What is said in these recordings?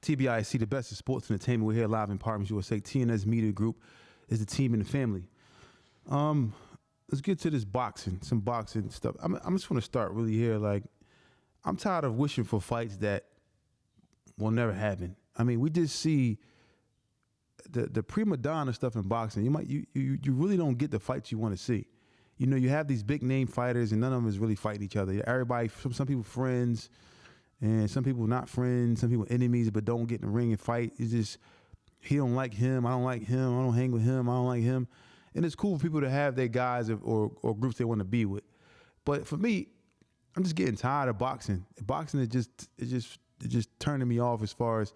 TBise, the best of sports entertainment. We're here live in Partners USA. TNS Media Group is the team and the family. Let's get to this boxing, some boxing stuff. I'm just want to start really here. Like, I'm tired of wishing for fights that will never happen. I mean, we just see the prima donna stuff in boxing. You really don't get the fights you want to see. You know, you have these big name fighters, and none of them is really fighting each other. Everybody, some people friends, and some people not friends. Some people enemies, but don't get in the ring and fight. It's just he don't like him, I don't like him, I don't hang with him, I don't like him. And it's cool for people to have their guys or groups they want to be with. But for me, I'm just getting tired of boxing. Boxing is just turning me off as far as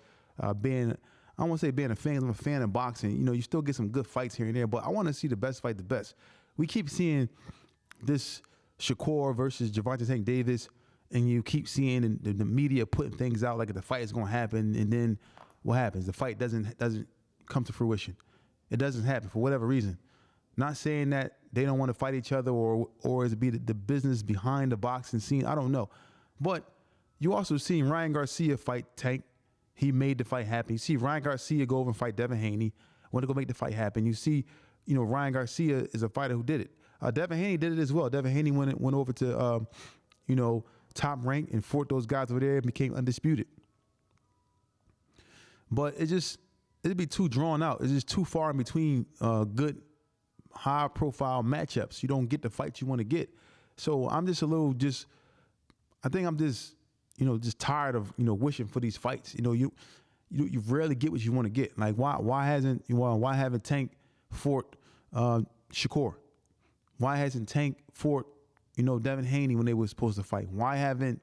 being. I don't want to say being a fan. I'm a fan of boxing. You know, you still get some good fights here and there, but I want to see the best fight the best. We keep seeing this Shakur versus Gervonta Tank Davis, and you keep seeing the media putting things out like the fight is going to happen, and then what happens? The fight doesn't come to fruition. It doesn't happen for whatever reason. Not saying that they don't want to fight each other or is it be the business behind the boxing scene. I don't know. But you also seen Ryan Garcia fight Tank. He made the fight happen. You see Ryan Garcia go over and fight Devin Haney. Want to go make the fight happen. You see, you know, Ryan Garcia is a fighter who did it. Devin Haney did it as well. Devin Haney went over to, you know, Top Rank and fought those guys over there and became undisputed. But it'd be too drawn out. It's just too far in between good, high profile matchups. You don't get the fights you want to get. So I'm just I think I'm just tired of, you know, wishing for these fights. You know, you rarely get what you want to get. Like why haven't Tank fought Shakur? Why hasn't Tank fought, you know, Devin Haney when they were supposed to fight? Why didn't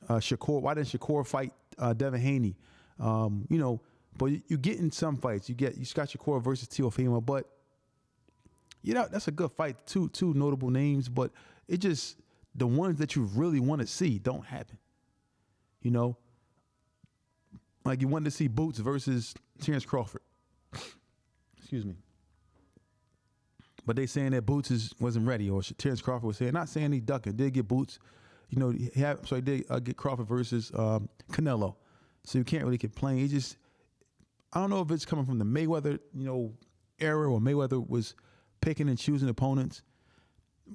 Shakur fight Devin Haney? You know, but you get in some fights. You Scott Shakur versus Teofimo, but you know, that's a good fight. Two notable names, but it just, the ones that you really want to see don't happen. You know, like you wanted to see Boots versus Terrence Crawford. Excuse me. But they saying that Boots wasn't ready, or Terrence Crawford was saying, not saying he ducking, did get Boots. You know, he did get Crawford versus Canelo. So you can't really complain. I don't know if it's coming from the Mayweather, you know, era, or Mayweather was picking and choosing opponents,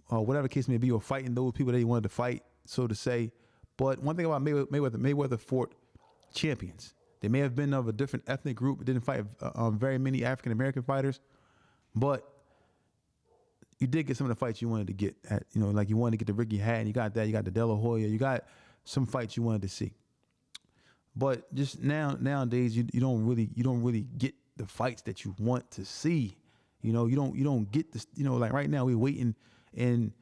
or whatever the case may be, or fighting those people that he wanted to fight, so to say. But one thing about Mayweather fought champions. They may have been of a different ethnic group, didn't fight very many African-American fighters, but you did get some of the fights you wanted to get. You know, like you wanted to get the Ricky Hatton, you got that, you got the De La Hoya, you got some fights you wanted to see. But just nowadays, you don't really get the fights that you want to see. You know, you don't get this. You know, like right now we're waiting, and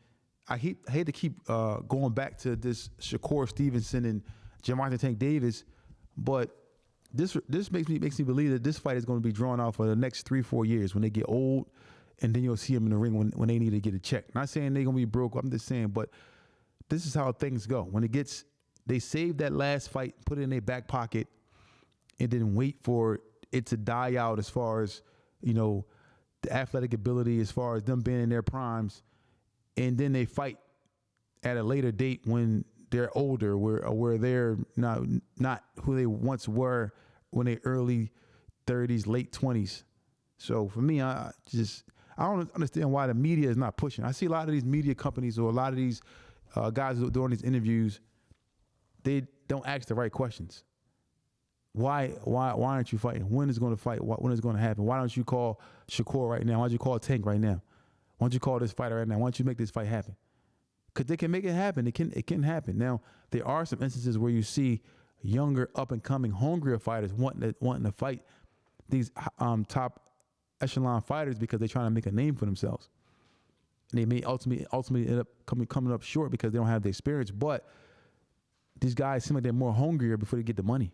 I hate to keep going back to this Shakur Stevenson and Gervonta Tank Davis, but this makes me believe that this fight is going to be drawn out for the next 3-4 years when they get old, and then you'll see them in the ring when they need to get a check. Not saying they're gonna be broke. I'm just saying, but this is how things go. When they save that last fight, put it in their back pocket, and then wait for it to die out as far as, you know, the athletic ability, as far as them being in their primes, and then they fight at a later date when they're older, where they're not who they once were when they early 30s, late 20s. So for me, I don't understand why the media is not pushing. I see a lot of these media companies or a lot of these guys who are doing these interviews, they don't ask the right questions. Why aren't you fighting? When is going to fight? When is going to happen? Why don't you call Shakur right now? Why don't you call Tank right now? Why don't you call this fighter right now? Why don't you make this fight happen? Because they can make it happen. It can happen. Now, there are some instances where you see younger, up-and-coming, hungrier fighters wanting to fight these top echelon fighters because they're trying to make a name for themselves. And they may ultimately end up coming up short because they don't have the experience. But these guys seem like they're more hungrier before they get the money.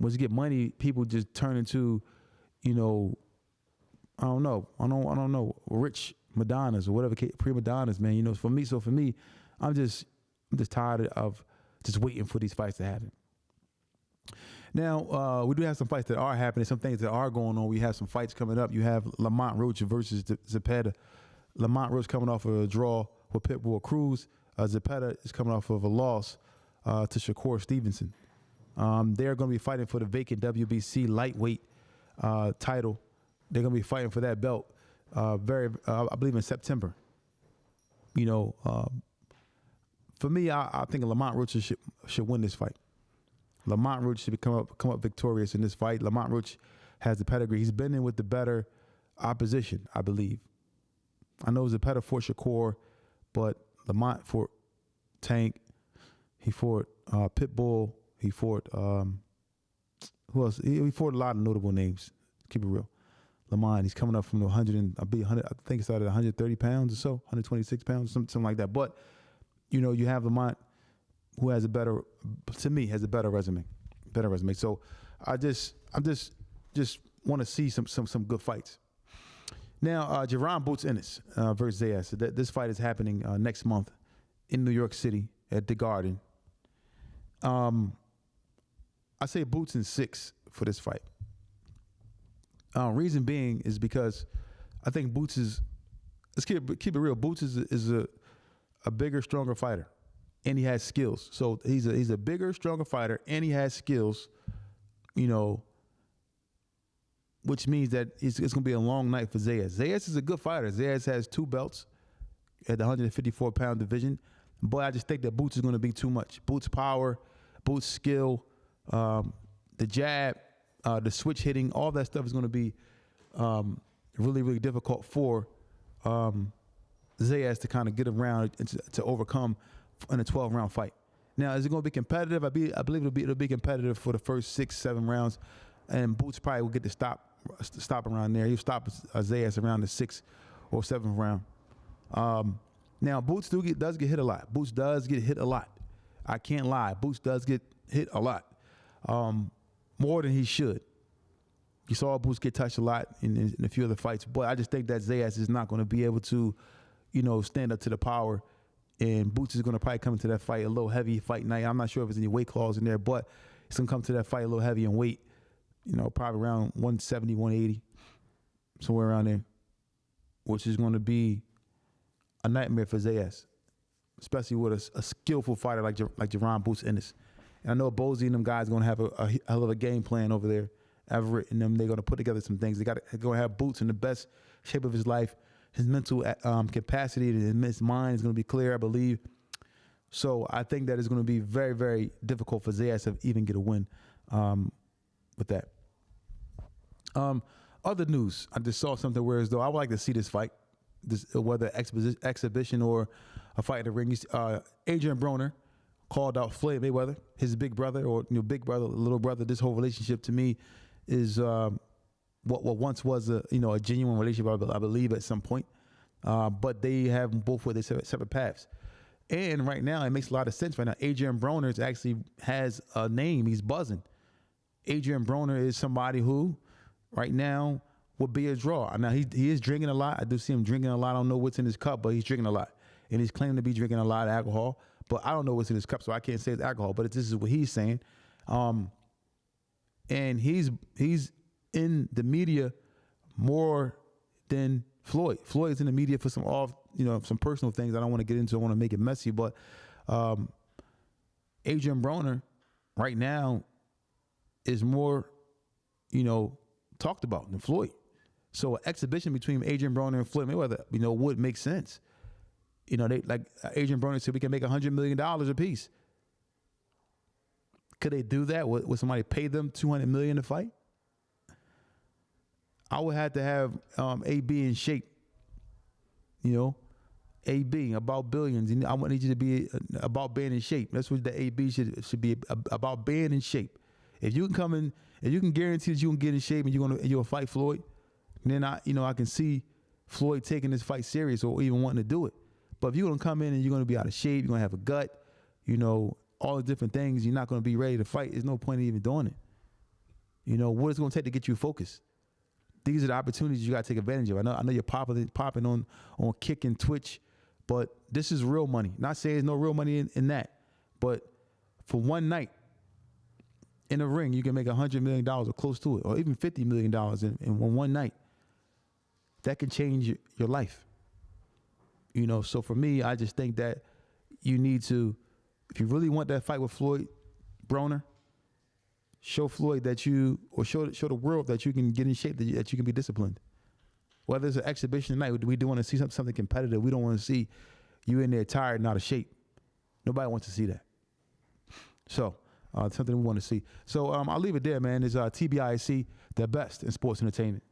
Once you get money, people just turn into, you know, I don't know, rich Madonnas or whatever, prima donnas, man. You know, for me, I'm just tired of just waiting for these fights to happen. Now, we do have some fights that are happening, some things that are going on. We have some fights coming up. You have Lamont Roach versus Zepeda. Lamont Roach coming off of a draw with Pitbull Cruz. Zepeda is coming off of a loss to Shakur Stevenson. They're going to be fighting for the vacant WBC lightweight title. They're going to be fighting for that belt I believe in September. You know, for me, I think Lamont Roach should win this fight. Lamont Roach should come up victorious in this fight. Lamont Roach has the pedigree. He's been in with the better opposition, I believe. I know it was a better for Shakur, but Lamont fought Tank. He fought Pitbull. He fought who else? He fought a lot of notable names. Keep it real. Lamont, he's coming up from the 100. I think he started at 130 pounds or so, 126 pounds, something like that. But you know, you have Lamont, who has a better resume. So I just want to see some good fights. Now, Jaron Boots Ennis versus Zayas. This fight is happening next month in New York City at the Garden. I say Boots in 6 for this fight. Reason being is because I think Boots is, let's keep it real. Boots is a bigger, stronger fighter, and he has skills. So he's a bigger, stronger fighter, and he has skills. You know, which means that it's going to be a long night for Zayas. Zayas is a good fighter. Zayas has 2 belts at the 154-pound division, but I just think that Boots is going to be too much. Boots' power, Boots' skill, the jab, the switch hitting, all that stuff is going to be really, really difficult for Zayas to kind of get around and to overcome in a 12-round fight. Now, is it going to be competitive? I believe it'll be competitive for the first 6-7 rounds, and Boots probably will get to stop around there. He'll stop Zayas around the 6th or 7th round. Now, Boots does get hit a lot. Boots does get hit a lot. I can't lie. Boots does get hit a lot, more than he should. You saw Boots get touched a lot in a few other fights, but I just think that Zayas is not going to be able to, you know, stand up to the power. And Boots is going to probably come into that fight a little heavy fight night. I'm not sure if there's any weight clause in there, but he's going to come to that fight a little heavy in weight, you know, probably around 170, 180, somewhere around there, which is going to be a nightmare for Zayas, especially with a skillful fighter like Jaron Boots Ennis. And I know Bozy and them guys are going to have a hell of a game plan over there. Everett and them, they're going to put together some things. They're going to have Boots in the best shape of his life. His mental capacity and his mind is going to be clear, I believe. So I think that it's going to be very, very difficult for Zayas to even get a win with that. Other news, I just saw something where as though I would like to see this fight, whether exhibition or a fight in the ring. Adrian Broner called out Floyd Mayweather, his big brother, or big brother, little brother. This whole relationship to me is what once was a genuine relationship, I believe, at some point. But they have both with their separate paths. And right now, it makes a lot of sense right now. Adrian Broner actually has a name. He's buzzing. Adrian Broner is somebody who, right now, would be a draw. Now, he is drinking a lot. I do see him drinking a lot. I don't know what's in his cup, but he's drinking a lot. And he's claiming to be drinking a lot of alcohol. But I don't know what's in his cup, so I can't say it's alcohol. But this is what he's saying. And he's in the media more than Floyd. Floyd is in the media for some personal things I don't want to get into. I want to make it messy, but Adrian Broner right now is more, talked about than Floyd. So an exhibition between Adrian Broner and Floyd Mayweather, would make sense. They like Adrian Broner said we can make $100 million a piece. Could they do that? Would somebody pay them $200 million to fight? I would have to have AB in shape. AB about billions. I need you to be about being in shape. That's what the AB should be about, being in shape. If you can come in, if you can guarantee that you can get in shape and you'll fight Floyd, then I can see Floyd taking this fight serious or even wanting to do it. But if you're gonna come in and you're gonna be out of shape, you're gonna have a gut, all the different things, you're not gonna be ready to fight. There's no point in even doing it. What it's gonna take to get you focused. These are the opportunities you gotta take advantage of. I know you're popping on Kick and Twitch, but this is real money. Not saying there's no real money in that, but for one night in a ring, you can make $100 million or close to it, or even $50 million in one night. That can change your life. So for me, I just think that you need to, if you really want that fight with Floyd Broner, show Floyd that you, or show the world that you can get in shape, that you can be disciplined. Whether it's an exhibition tonight, we do want to see something competitive. We don't want to see you in there tired and out of shape. Nobody wants to see that. So something we want to see. So I'll leave it there, man. It's TBIC, the best in sports entertainment.